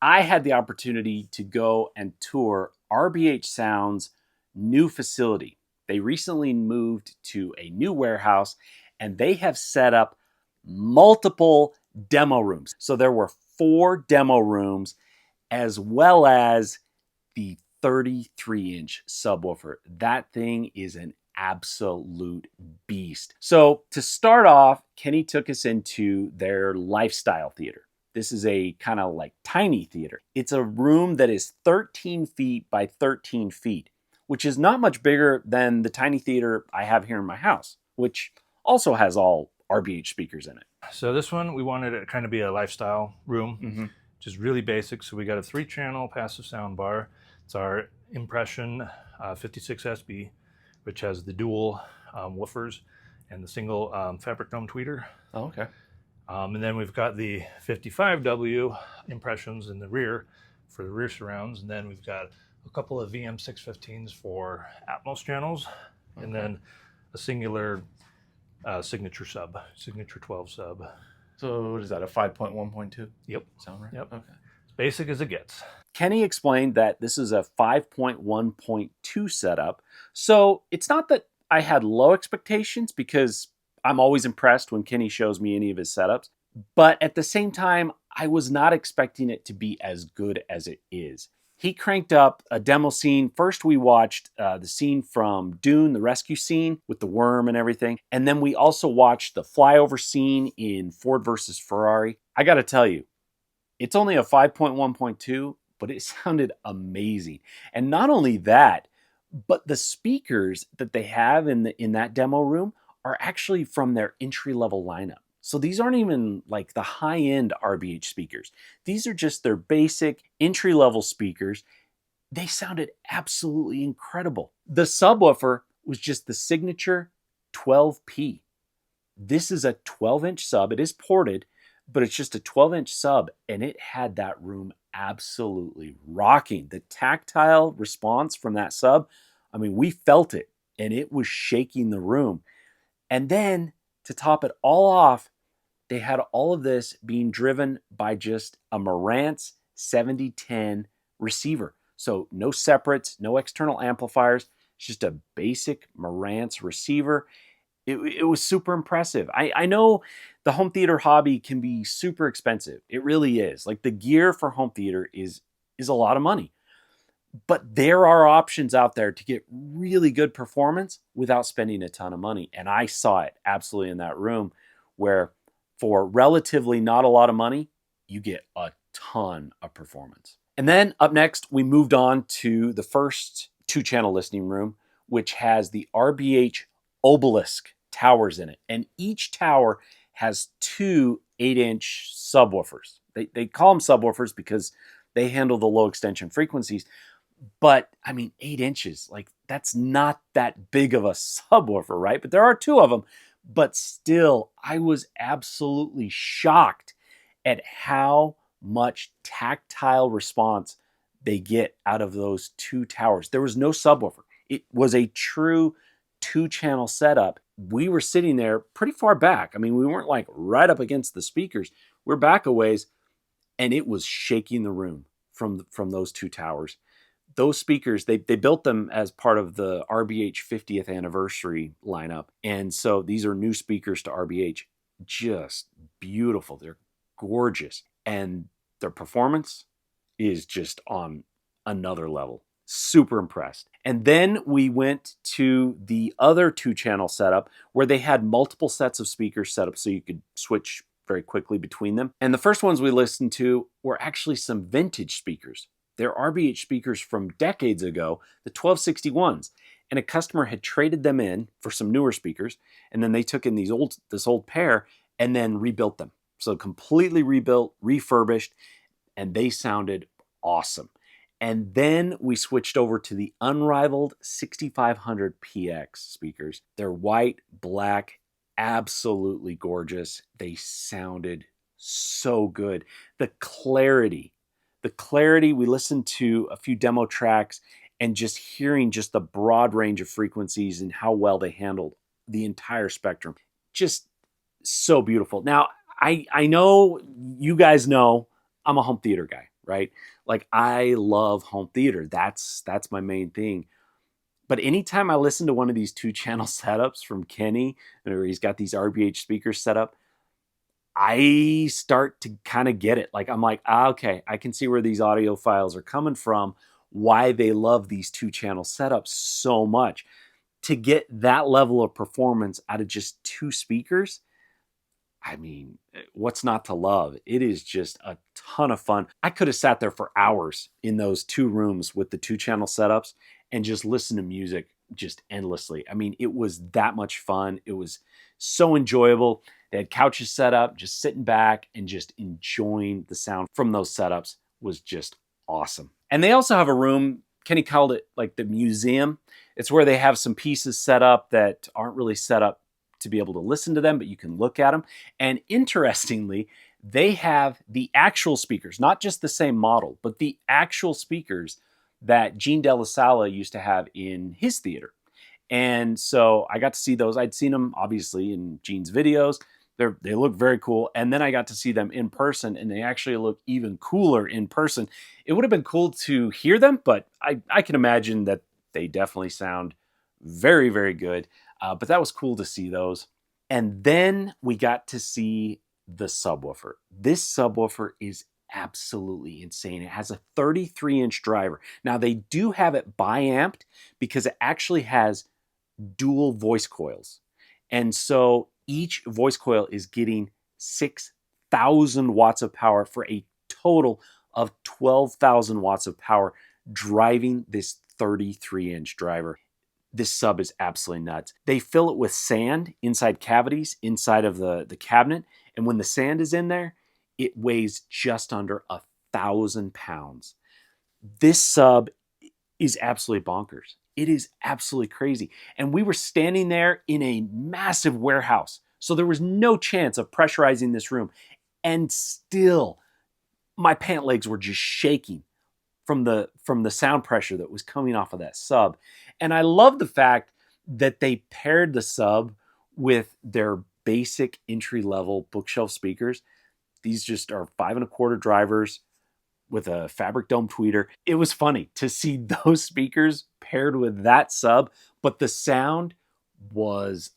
I had the opportunity to go and tour RBH Sound's new facility. They recently moved to a new warehouse and they have set up multiple demo rooms. So there were 4 demo rooms as well as the 33-inch subwoofer. That thing is an absolute beast. So to start off, Kenny took us into their lifestyle theater. This is a kind of like tiny theater. It's a room that is 13 feet by 13 feet, which is not much bigger than the tiny theater I have here in my house, which also has all RBH speakers in it. So this one, we wanted it to kind of be a lifestyle room, which is really basic. So we got a 3-channel passive sound bar. It's our Impression 56SB, which has the dual woofers and the single fabric dome tweeter. Oh, okay. And then we've got the 55W Impressions in the rear for the rear surrounds. And then we've got a couple of VM615s for Atmos channels. Okay. And then a singular signature 12 sub. So what is that, a 5.1.2? Yep. Sound right? Yep. Okay. As basic as it gets. Kenny explained that this is a 5.1.2 setup. So it's not that I had low expectations, because I'm always impressed when Kenny shows me any of his setups. But at the same time, I was not expecting it to be as good as it is. He cranked up a demo scene. First, we watched the scene from Dune, the rescue scene with the worm and everything. And then we also watched the flyover scene in Ford versus Ferrari. I got to tell you, it's only a 5.1.2, but it sounded amazing. And not only that, but the speakers that they have in that demo room are actually from their entry-level lineup. So these aren't even like the high-end RBH speakers. These are just their basic entry-level speakers. They sounded absolutely incredible. The subwoofer was just the signature 12P. This is a 12-inch sub. It is ported, but it's just a 12-inch sub, and it had that room absolutely rocking. The tactile response from that sub, I mean, we felt it, and it was shaking the room. And then to top it all off, they had all of this being driven by just a Marantz 7010 receiver. So no separates, no external amplifiers, it's just a basic Marantz receiver. It was super impressive. I know the home theater hobby can be super expensive. It really is. Like, the gear for home theater is a lot of money. But there are options out there to get really good performance without spending a ton of money. And I saw it absolutely in that room, where for relatively not a lot of money, you get a ton of performance. And then up next, we moved on to the first 2-channel listening room, which has the RBH Obelisk towers in it. And each tower has 2 8-inch subwoofers. They call them subwoofers because they handle the low extension frequencies. But I mean, 8 inches, like, that's not that big of a subwoofer, right? But there are 2 of them. But still, I was absolutely shocked at how much tactile response they get out of those 2 towers. There was no subwoofer. It was a true 2-channel setup. We were sitting there pretty far back. I mean, we weren't like right up against the speakers. We're back a ways, and it was shaking the room from those 2 towers. Those speakers, they built them as part of the RBH 50th anniversary lineup. And so these are new speakers to RBH. Just beautiful. They're gorgeous. And their performance is just on another level. Super impressed. And then we went to the other 2-channel setup, where they had multiple sets of speakers set up so you could switch very quickly between them. And the first ones we listened to were actually some vintage speakers. They're RBH speakers from decades ago, the 1261s. And a customer had traded them in for some newer speakers, and then they took in this old pair and then rebuilt them. So completely rebuilt, refurbished, and they sounded awesome. And then we switched over to the unrivaled 6500 PX speakers. They're white, black, absolutely gorgeous. They sounded so good. The clarity, we listened to a few demo tracks, and just hearing just the broad range of frequencies and how well they handled the entire spectrum. Just so beautiful. Now, I know you guys know I'm a home theater guy. right? Like I love home theater. That's my main thing. But anytime I listen to one of these 2-channel setups from Kenny, or he's got these RBH speakers set up, I start to kind of get it. Like I'm like, okay, I can see where these audio files are coming from, why they love these 2-channel setups so much. To get that level of performance out of just 2 speakers, I mean, what's not to love? It is just a ton of fun. I could have sat there for hours in those 2 rooms with the 2-channel setups and just listen to music just endlessly. I mean, it was that much fun. It was so enjoyable. They had couches set up, just sitting back and just enjoying the sound from those setups was just awesome. And they also have a room, Kenny called it like the museum. It's where they have some pieces set up that aren't really set up to be able to listen to them, but you can look at them. And interestingly, they have the actual speakers, not just the same model, but the actual speakers that Gene Della Sala used to have in his theater. And so I got to see those. I'd seen them obviously in Gene's videos. They look very cool. And then I got to see them in person, and they actually look even cooler in person. It would have been cool to hear them, but I can imagine that they definitely sound very, very good. But that was cool to see those. And then we got to see the subwoofer. This subwoofer is absolutely insane. It has a 33-inch driver. Now they do have it bi-amped because it actually has dual voice coils. And so each voice coil is getting 6,000 watts of power for a total of 12,000 watts of power driving this 33-inch driver. This sub is absolutely nuts. They fill it with sand inside cavities inside of the cabinet. And when the sand is in there, it weighs just under 1,000 pounds. This sub is absolutely bonkers. It is absolutely crazy. And we were standing there in a massive warehouse. So there was no chance of pressurizing this room. And still, my pant legs were just shaking from the sound pressure that was coming off of that sub. And I love the fact that they paired the sub with their basic entry-level bookshelf speakers. These just are 5 1/4 drivers with a fabric dome tweeter. It was funny to see those speakers paired with that sub, but the sound was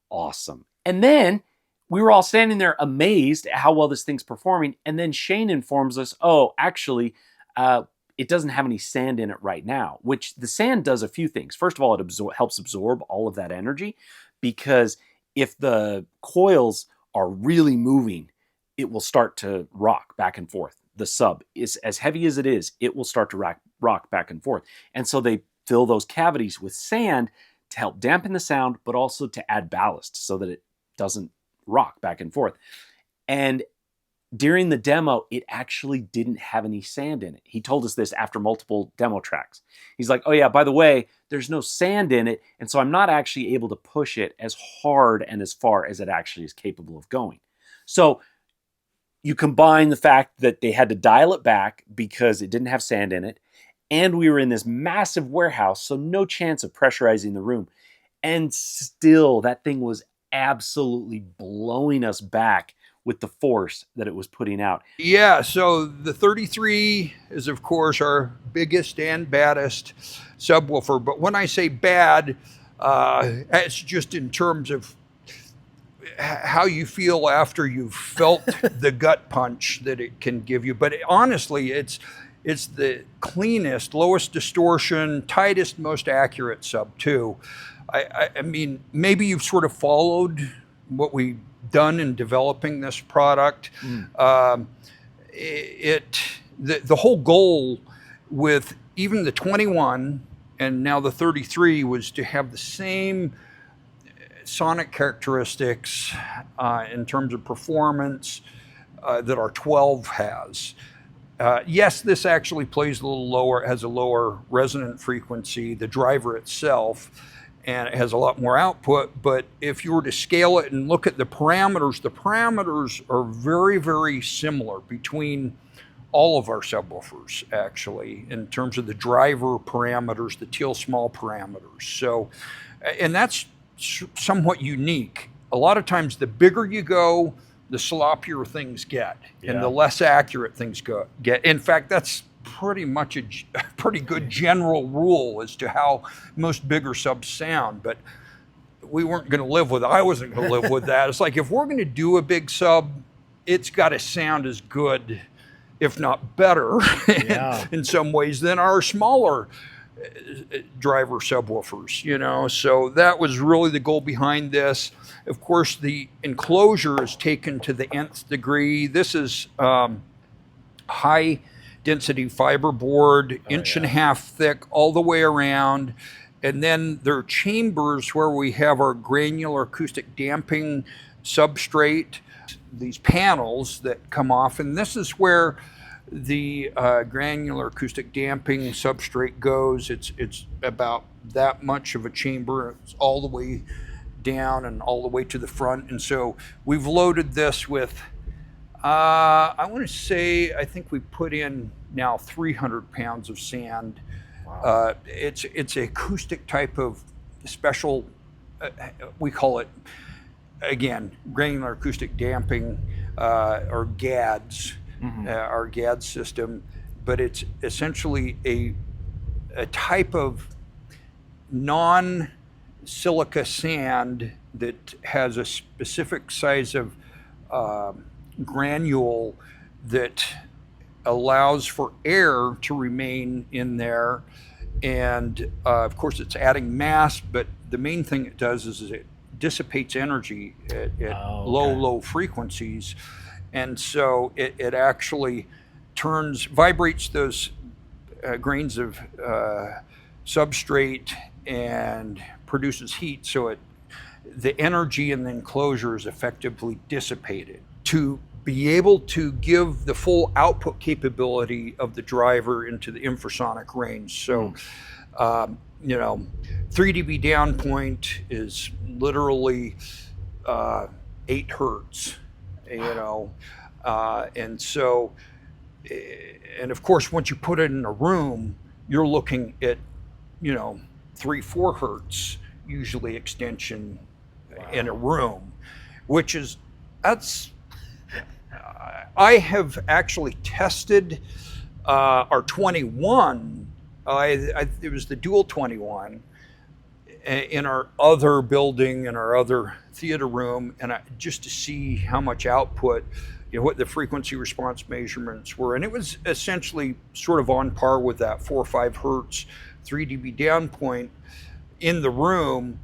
awesome. And then we were all standing there amazed at how well this thing's performing. And then Shane informs us, oh, actually, it doesn't have any sand in it right now, which the sand does a few things. First of all, it helps absorb all of that energy, because if the coils are really moving, it will start to rock back and forth. The sub is as heavy as it is, it will start to rock back and forth. And so they fill those cavities with sand to help dampen the sound, but also to add ballast so that it doesn't rock back and forth. And during the demo, it actually didn't have any sand in it. He told us this after multiple demo tracks. He's like, oh yeah, by the way, there's no sand in it, and so I'm not actually able to push it as hard and as far as it actually is capable of going. So you combine the fact that they had to dial it back because it didn't have sand in it, and we were in this massive warehouse, so no chance of pressurizing the room. And still, that thing was absolutely blowing us back with the force that it was putting out. Yeah, so the 33 is, of course, our biggest and baddest subwoofer. But when I say bad, it's just in terms of how you feel after you've felt the gut punch that it can give you. But honestly, it's the cleanest, lowest distortion, tightest, most accurate sub too. I mean, maybe you've sort of followed what we've done in developing this product. The whole goal with even the 21 and now the 33 was to have the same sonic characteristics in terms of performance that our 12 has. Yes, this actually plays a little lower, has a lower resonant frequency, the driver itself, and it has a lot more output. But if you were to scale it and look at the parameters are very, very similar between all of our subwoofers, actually, in terms of the driver parameters, the teal small parameters. So, and that's somewhat unique. A lot of times the bigger you go, the sloppier things get, and Yeah. the less accurate things get. In fact, that's pretty much a pretty good general rule as to how most bigger subs sound. But we weren't going to live with it. I wasn't going to live with that. It's like, if we're going to do a big sub, it's got to sound as good, if not better, Yeah. in some ways, than our smaller driver subwoofers, you know. So that was really the goal behind this. Of course, the enclosure is taken to the nth degree. This is high density fiberboard, inch and a half thick all the way around. And then there are chambers where we have our granular acoustic damping substrate, these panels that come off. And this is where the granular acoustic damping substrate goes. It's about that much of a chamber. It's all the way down and all the way to the front. And so we've loaded this with, I want to say, I think we put in now 300 pounds of sand. Wow. It's an acoustic type of special, we call it, again, granular acoustic damping, or GADS, our GADS system. But it's essentially a type of non-silica sand that has a specific size of granule that allows for air to remain in there. And of course, it's adding mass, but the main thing it does is it dissipates energy at low frequencies. And so it actually vibrates those grains of substrate and produces heat. So the energy in the enclosure is effectively dissipated to be able to give the full output capability of the driver into the infrasonic range. So, 3 dB down point is literally 8 hertz, and so, and of course, once you put it in a room, you're looking at, 3-4 hertz, usually extension in a room, I have actually tested our 21. It was the dual 21 in our other building, in our other theater room, and just to see how much output, what the frequency response measurements were. And it was essentially sort of on par with that 4 or 5 hertz, 3 dB down point in the room.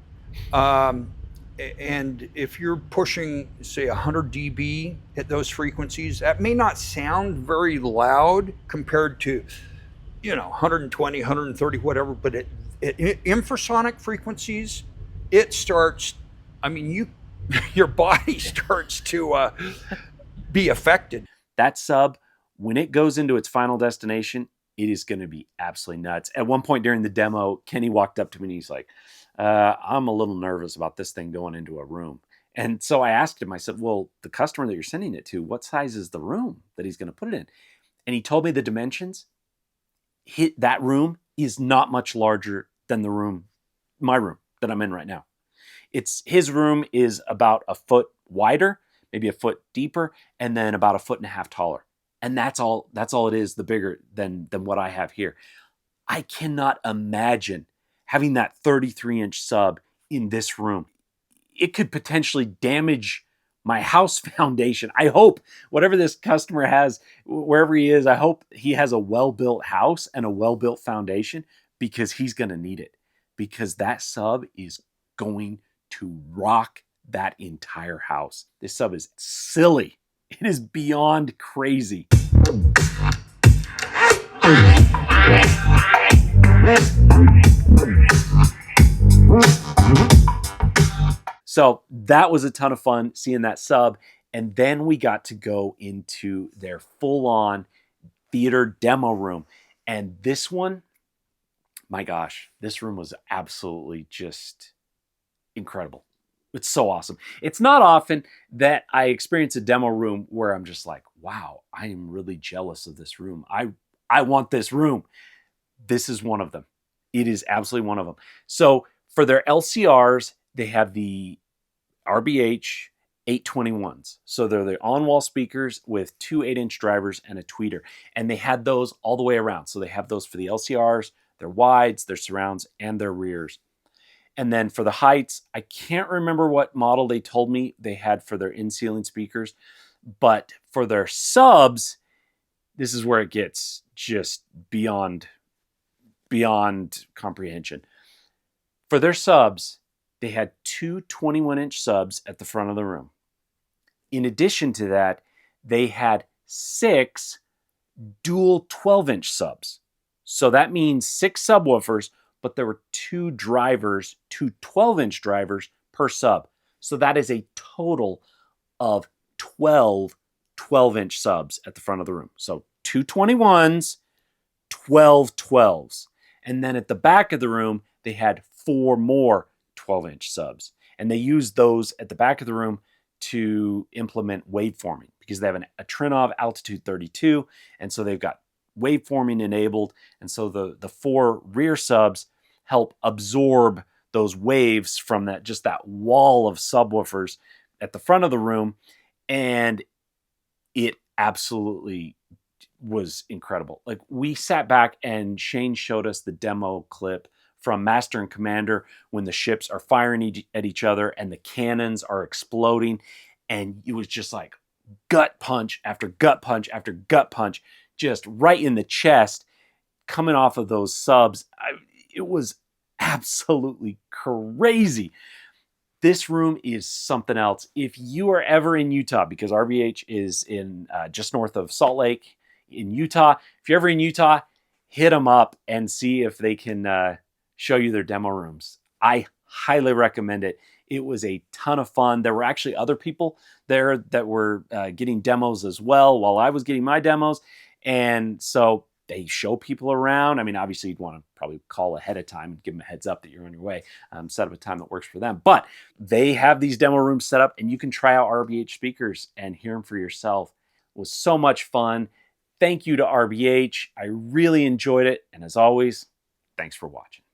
And if you're pushing, say, 100 dB at those frequencies, that may not sound very loud compared to, 120, 130, whatever. But at infrasonic frequencies, it starts, your body starts to be affected. That sub, when it goes into its final destination, it is going to be absolutely nuts. At one point during the demo, Kenny walked up to me and he's like, I'm a little nervous about this thing going into a room. And so I asked him, I said, well, the customer that you're sending it to, what size is the room that he's going to put it in? And he told me the dimensions. That room is not much larger than my room that I'm in right now. His room is about a foot wider, maybe a foot deeper, and then about a foot and a half taller. And that's all it is, the bigger than what I have here. I cannot imagine having that 33-inch sub in this room. It could potentially damage my house foundation. I hope whatever this customer has, wherever he is, I hope he has a well-built house and a well-built foundation, because he's going to need it. Because that sub is going to rock that entire house. This sub is silly. It is beyond crazy. So that was a ton of fun seeing that sub. And then we got to go into their full-on theater demo room. And this one, my gosh, this room was absolutely just incredible. It's so awesome. It's not often that I experience a demo room where I'm just like, wow, I am really jealous of this room. I want this room. This is one of them. It is absolutely one of them. So for their LCRs, they have the RBH 821s. So they're the on-wall speakers with two 8-inch drivers and a tweeter. And they had those all the way around. So they have those for the LCRs, their wides, their surrounds, and their rears. And then for the heights, I can't remember what model they told me they had for their in-ceiling speakers. But for their subs, this is where it gets just beyond comprehension. For their subs, they had two 21-inch subs at the front of the room. In addition to that, they had 6 dual 12-inch subs. So that means 6 subwoofers, but there were 2 drivers, 2 12-inch drivers per sub. So that is a total of 12 12-inch subs at the front of the room. So 2 21s, 12 12s. And then at the back of the room, they had 4 more 12-inch subs. And they used those at the back of the room to implement waveforming because they have a Trinnov Altitude 32. And so they've got waveforming enabled. And so the 4 rear subs help absorb those waves from that wall of subwoofers at the front of the room. And it absolutely was incredible. Like, we sat back and Shane showed us the demo clip from Master and Commander when the ships are firing at each other and the cannons are exploding. And it was just like gut punch after gut punch after gut punch, just right in the chest coming off of those subs. It was absolutely crazy. This room is something else. If you are ever in Utah, because RBH is in just north of Salt Lake in Utah, if you're ever in Utah, hit them up and see if they can show you their demo rooms. I highly recommend it. It was a ton of fun. There were actually other people there that were getting demos as well while I was getting my demos. And so they show people around. I mean, obviously you'd want to probably call ahead of time and give them a heads up that you're on your way, set up a time that works for them. But they have these demo rooms set up and you can try out RBH speakers and hear them for yourself. It was so much fun. Thank you to RBH. I really enjoyed it. And as always, thanks for watching.